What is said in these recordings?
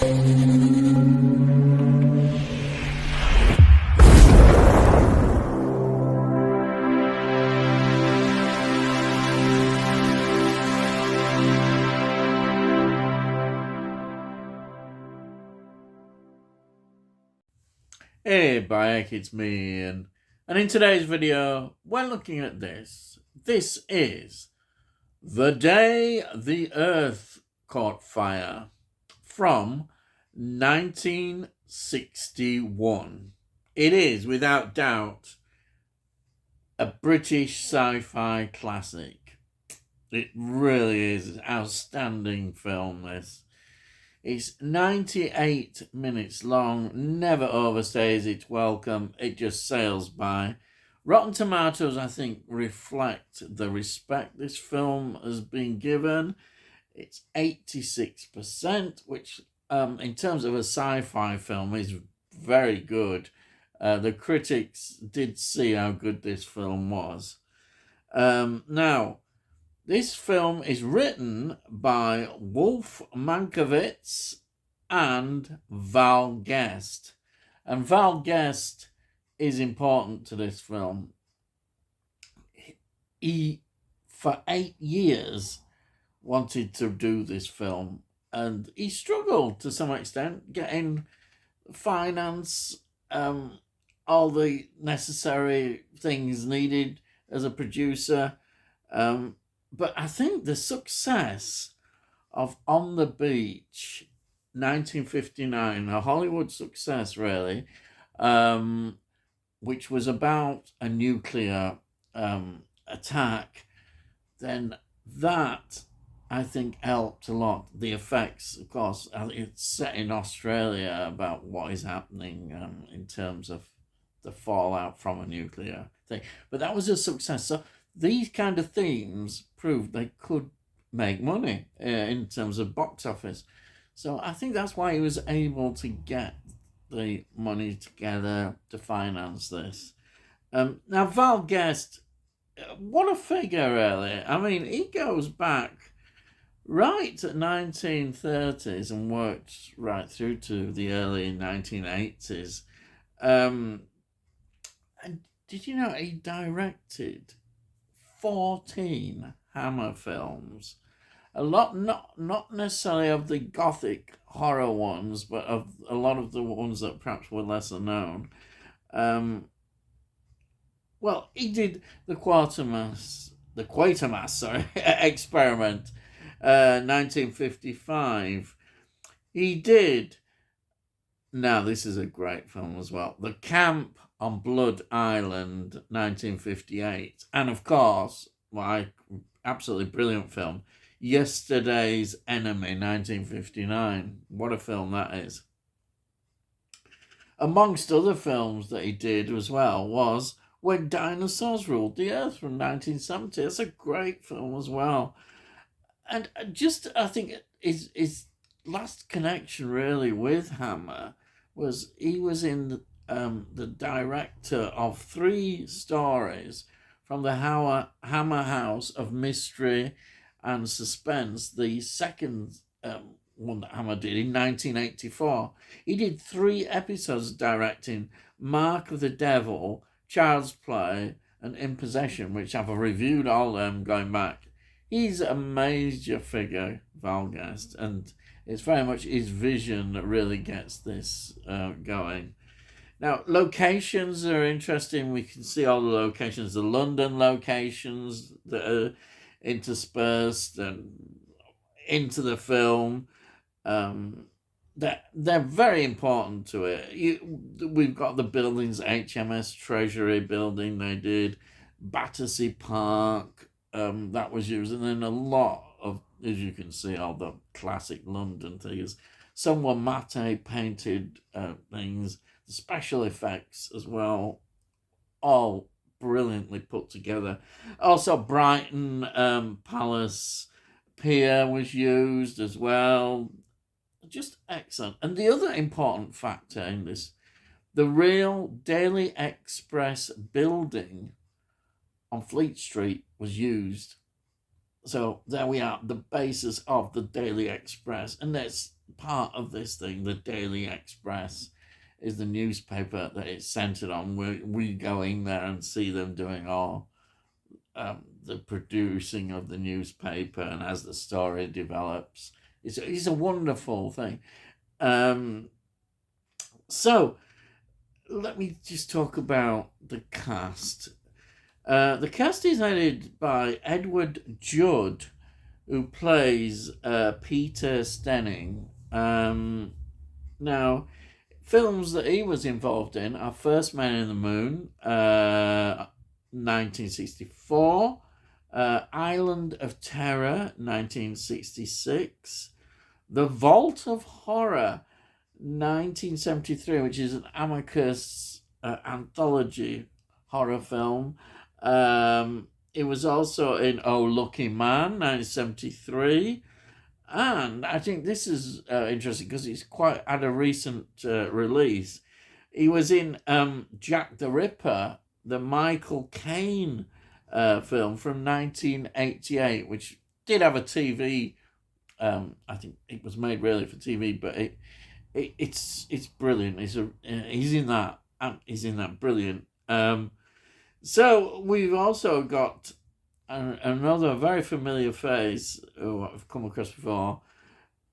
Hey Bayek, it's me Ian. And in today's video, we're looking at this. This is The Day the Earth Caught Fire from 1961. It is, without doubt, a British sci-fi classic. It really is an outstanding film, this. It's 98 minutes long, never overstays its welcome, it just sails by. Rotten Tomatoes, I think, reflect the respect this film has been given. It's 86%, which in terms of a sci-fi film is very good. The critics did see how good this film was. Now, this film is written by Wolf Mankiewicz and Val Guest. And Val Guest is important to this film. He, for 8 years, wanted to do this film. And he struggled to some extent getting finance, all the necessary things needed as a producer. But I think the success of On the Beach, 1959, a Hollywood success really, which was about a nuclear attack, then that, I think, helped a lot. The effects, of course, it's set in Australia about what is happening in terms of the fallout from a nuclear thing. But that was a success. So these kind of themes proved they could make money in terms of box office. So I think that's why he was able to get the money together to finance this. Now, Val Guest, what a figure, really. I mean, he goes back right to 1930s and worked right through to the early 1980s. And did you know he directed 14 Hammer films? A lot, not necessarily of the gothic horror ones, but of a lot of the ones that perhaps were lesser known. Well, he did the Quatermass experiment, 1955. He did. Now, this is a great film as well. The Camp on Blood Island, 1958. And of course, absolutely brilliant film, Yesterday's Enemy, 1959. What a film that is. Amongst other films that he did as well was When Dinosaurs Ruled the Earth from 1970. That's a great film as well. And just, I think, his last connection really with Hammer was he was in the director of 3 stories from the Hammer House of Mystery and Suspense, the second one that Hammer did in 1984. He did 3 episodes directing Mark of the Devil, Child's Play, and In Possession, which I've reviewed all them going back. He's a major figure, Val Guest, and it's very much his vision that really gets this going. Now, locations are interesting. We can see all the locations, the London locations that are interspersed and into the film. They're very important to it. We've got the buildings, HMS Treasury building they did, Battersea Park, that was used, and then a lot of, as you can see, all the classic London things. Some were matte painted things, the special effects as well, all brilliantly put together. Also, Brighton Palace Pier was used as well. Just excellent. And the other important factor in this, the real Daily Express building on Fleet Street was used. So there we are, the basis of the Daily Express. And there's part of this thing. The Daily Express is the newspaper that it's centered on. We go in there and see them doing all the producing of the newspaper, and as the story develops, it's a wonderful thing. Um, so let me just talk about the cast. The cast is headed by Edward Judd, who plays Peter Stenning. Now, films that he was involved in are First Man in the Moon, 1964, Island of Terror, 1966, The Vault of Horror, 1973, which is an Amicus anthology horror film. It was also in Oh Lucky Man, 1973. And I think this is interesting because it's quite had a recent release. He was in Jack the Ripper, the Michael Caine film from 1988, which did have a TV. I think it was made really for TV, but it's brilliant. He's in that. He's in that brilliant. So we've also got another very familiar face who I've come across before,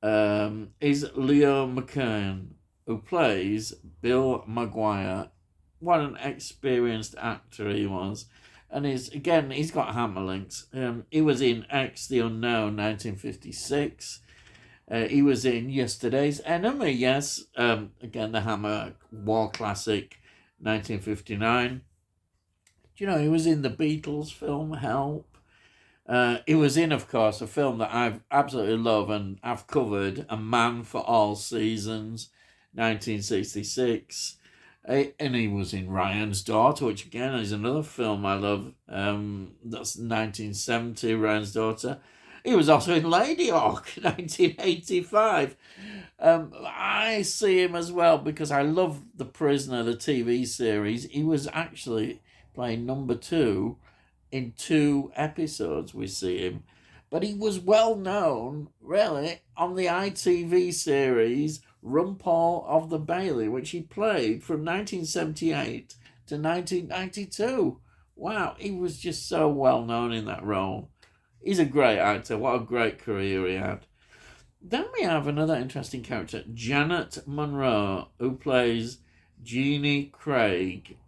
is Leo McKern, who plays Bill Maguire. What an experienced actor he was. And he's got Hammer links. He was in X the Unknown, 1956. He was in Yesterday's Enemy, yes. Again, the Hammer war classic, 1959. He was in the Beatles film Help. He was in, of course, a film that I absolutely love and I've covered, A Man for All Seasons, 1966. And he was in Ryan's Daughter, which again is another film I love. That's 1970, Ryan's Daughter. He was also in Lady Hawk, 1985. I see him as well because I love The Prisoner, the TV series. He was actually playing number 2 in 2 episodes. We see him, but he was well known really on the ITV series Rumpole of the Bailey, which he played from 1978 to 1992. Wow, he was just so well known in that role. He's a great actor. What a great career he had. Then we have another interesting character, Janet Monroe, who plays Jeannie Craig.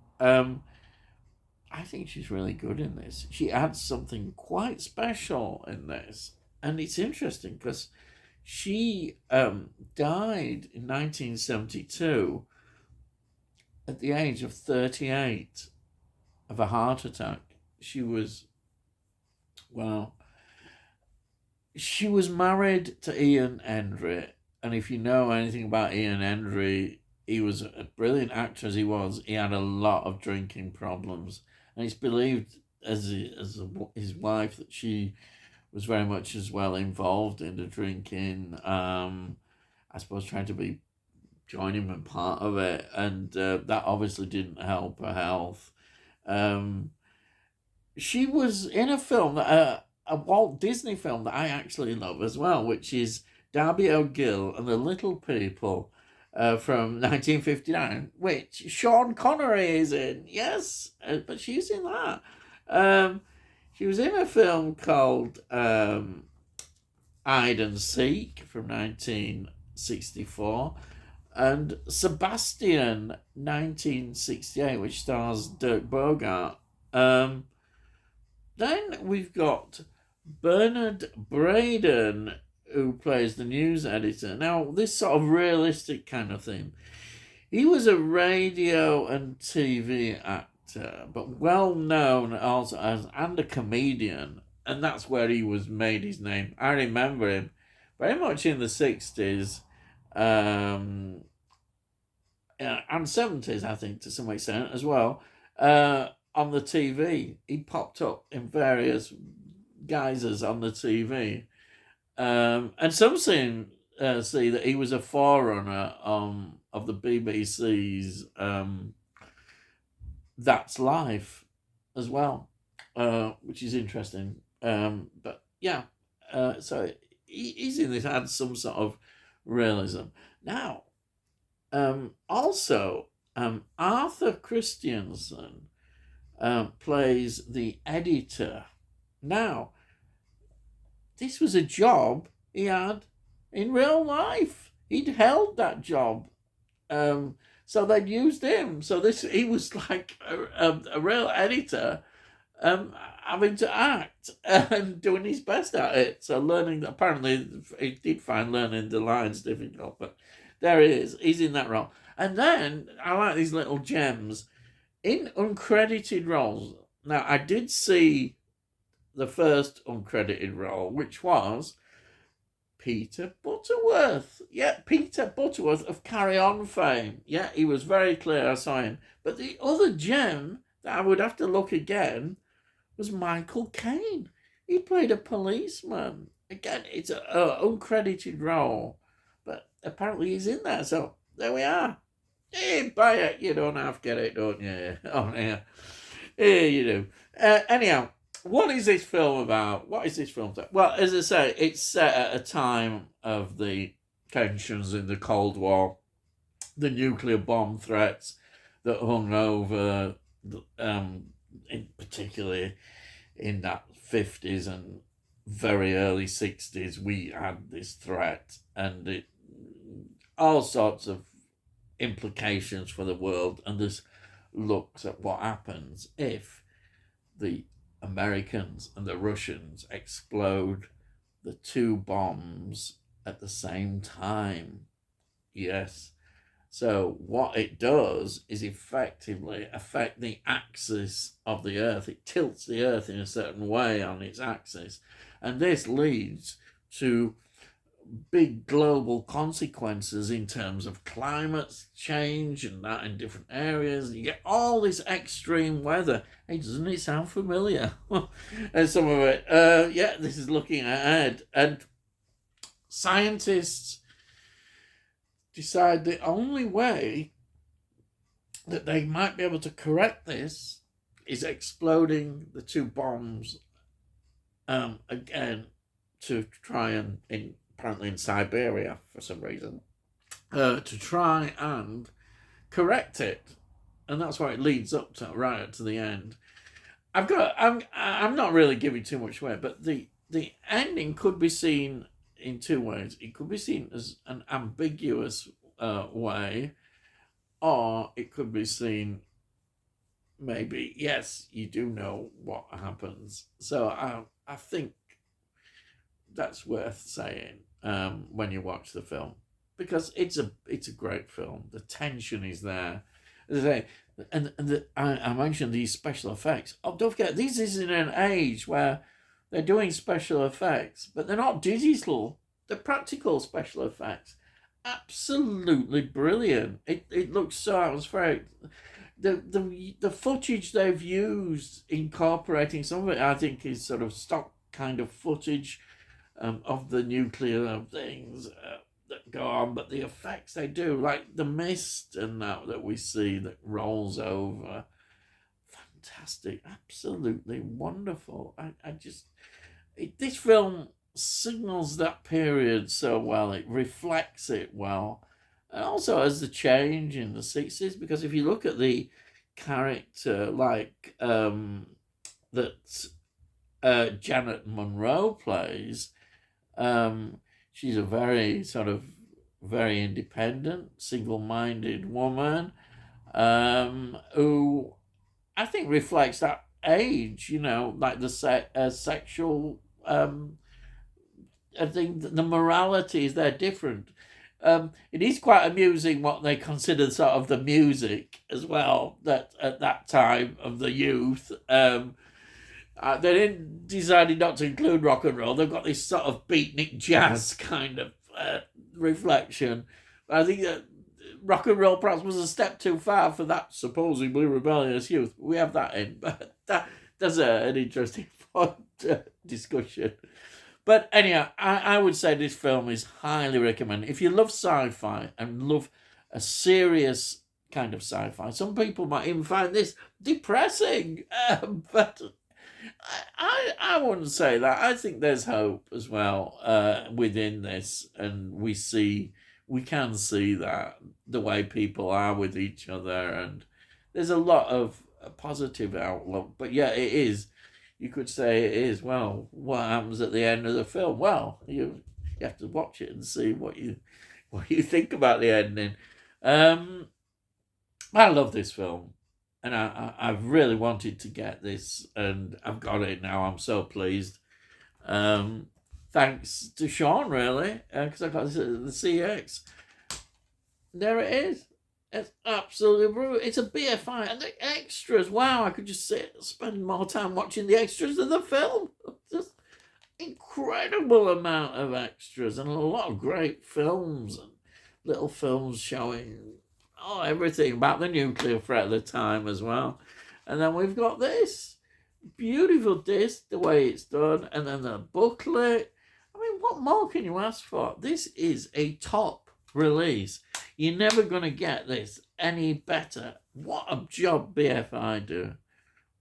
I think she's really good in this. She adds something quite special in this. And it's interesting because she died in 1972 at the age of 38 of a heart attack. She was married to Ian Hendry. And if you know anything about Ian Hendry, he was a brilliant actor as he was. He had a lot of drinking problems. And it's believed as his wife that she was very much as well involved in the drinking. I suppose trying to join him in part of it, and that obviously didn't help her health. She was in a film a Walt Disney film that I actually love as well, which is Darby O'Gill and the Little People. From 1959, which Sean Connery is in. Yes, but she's in that. She was in a film called Hide and Seek from 1964, and Sebastian, 1968, which stars Dirk Bogart. Then we've got Bernard Braden, who plays the news editor. Now, this sort of realistic kind of thing. He was a radio and TV actor, but well known also and a comedian, and that's where he made his name. I remember him very much in the 60s and 70s, I think, to some extent as well. On the TV, he popped up in various guises on the TV. And some see that he was a forerunner of the BBC's That's Life as well, which is interesting. But yeah, so he's in this, had some sort of realism. Now, also, Arthur Christiansen plays the editor. Now, this was a job he had in real life. He'd held that job. So they'd used him. So he was like a real editor, having to act and doing his best at it. So apparently he did find learning the lines difficult, but there he is. He's in that role. And then I like these little gems in uncredited roles. Now, I did see the first uncredited role, which was Peter Butterworth. Yeah, Peter Butterworth of Carry On fame. Yeah, he was very clear, I saw him. But the other gem that I would have to look again was Michael Caine. He played a policeman. Again, it's an uncredited role, but apparently he's in there, so there we are. Hey, buy it. You don't have to get it, don't you? Oh, yeah. Yeah, you do. Anyhow, what is this film about? What is this film about? Well, as I say, it's set at a time of the tensions in the Cold War, the nuclear bomb threats that hung over, particularly in that 50s and very early 60s, we had this threat, and all sorts of implications for the world, and this looks at what happens if the Americans and the Russians explode the two bombs at the same time. Yes. So what it does is effectively affect the axis of the Earth. It tilts the Earth in a certain way on its axis. And this leads to big global consequences in terms of climate change and that in different areas. You get all this extreme weather. Hey, doesn't it sound familiar? And some of it, yeah, this is looking ahead. And scientists decide the only way that they might be able to correct this is exploding the two bombs again, to try and apparently in Siberia for some reason, to try and correct it, and that's why it leads up to right up to the end. I'm not really giving too much away, but the ending could be seen in two ways. It could be seen as an ambiguous way, or it could be seen maybe, yes, you do know what happens. So I think that's worth saying when you watch the film, because it's a great film. The tension is there. As I say, and I mentioned these special effects. Oh, don't forget, this is in an age where they're doing special effects, but they're not digital. They're practical special effects. Absolutely brilliant. It looks so atmospheric. The footage they've used, incorporating some of it, I think, is sort of stock kind of footage of the nuclear things that go on, but the effects they do, like the mist and that we see that rolls over, fantastic, absolutely wonderful. This film signals that period so well. It reflects it well, and also as the change in the 60s, because if you look at the character like that Janet Monroe plays, she's a very sort of very independent, single-minded woman who I think reflects that age, like the sexual I think the moralities, they're different. It is quite amusing what they consider sort of the music as well, that at that time of the youth. They decided not to include rock and roll. They've got this sort of beatnik jazz kind of reflection. But I think that rock and roll perhaps was a step too far for that supposedly rebellious youth. We have that in, but that's an interesting discussion. But anyhow, I would say this film is highly recommended. If you love sci-fi and love a serious kind of sci-fi, some people might even find this depressing, but I wouldn't say that. I think there's hope as well within this, and we can see that the way people are with each other, and there's a lot of positive outlook. But yeah, it is. You could say it is. Well, what happens at the end of the film? Well, you have to watch it and see what you think about the ending. Um, I love this film, and I've really wanted to get this, and I've got it now. I'm so pleased. Um, Thanks to Sean, really, because I got the CX. There it is. It's absolutely brutal. It's a BFI, and the extras. Wow, I could just spend more time watching the extras than the film. Just incredible amount of extras, and a lot of great films and little films showing everything about the nuclear threat at the time as well. And then we've got this beautiful disc, the way it's done, and then the booklet. I mean, what more can you ask for? This is a top release. You're never going to get this any better. What a job BFI do.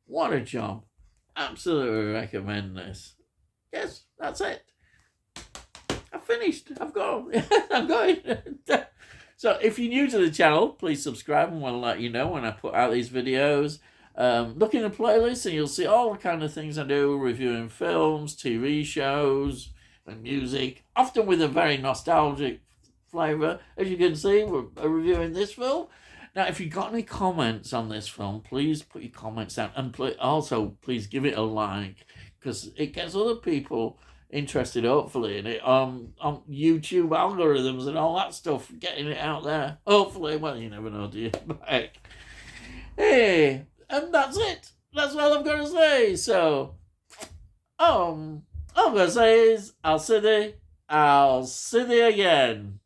What a job. Absolutely recommend this. Yes, that's it. I've finished. I've gone. I'm going. So if you're new to the channel, please subscribe, and want to let you know when I put out these videos. Look in the playlist and you'll see all the kind of things I do, reviewing films, TV shows, and music, often with a very nostalgic flavour. As you can see, we're reviewing this film. Now, if you've got any comments on this film, please put your comments down, and please give it a like, because it gets other people interested, hopefully, in it, on YouTube algorithms and all that stuff, getting it out there. Hopefully, well, you never know, do you? Hey, and that's it. That's all I'm going to say. So, all I'm going to say is, I'll see thee again.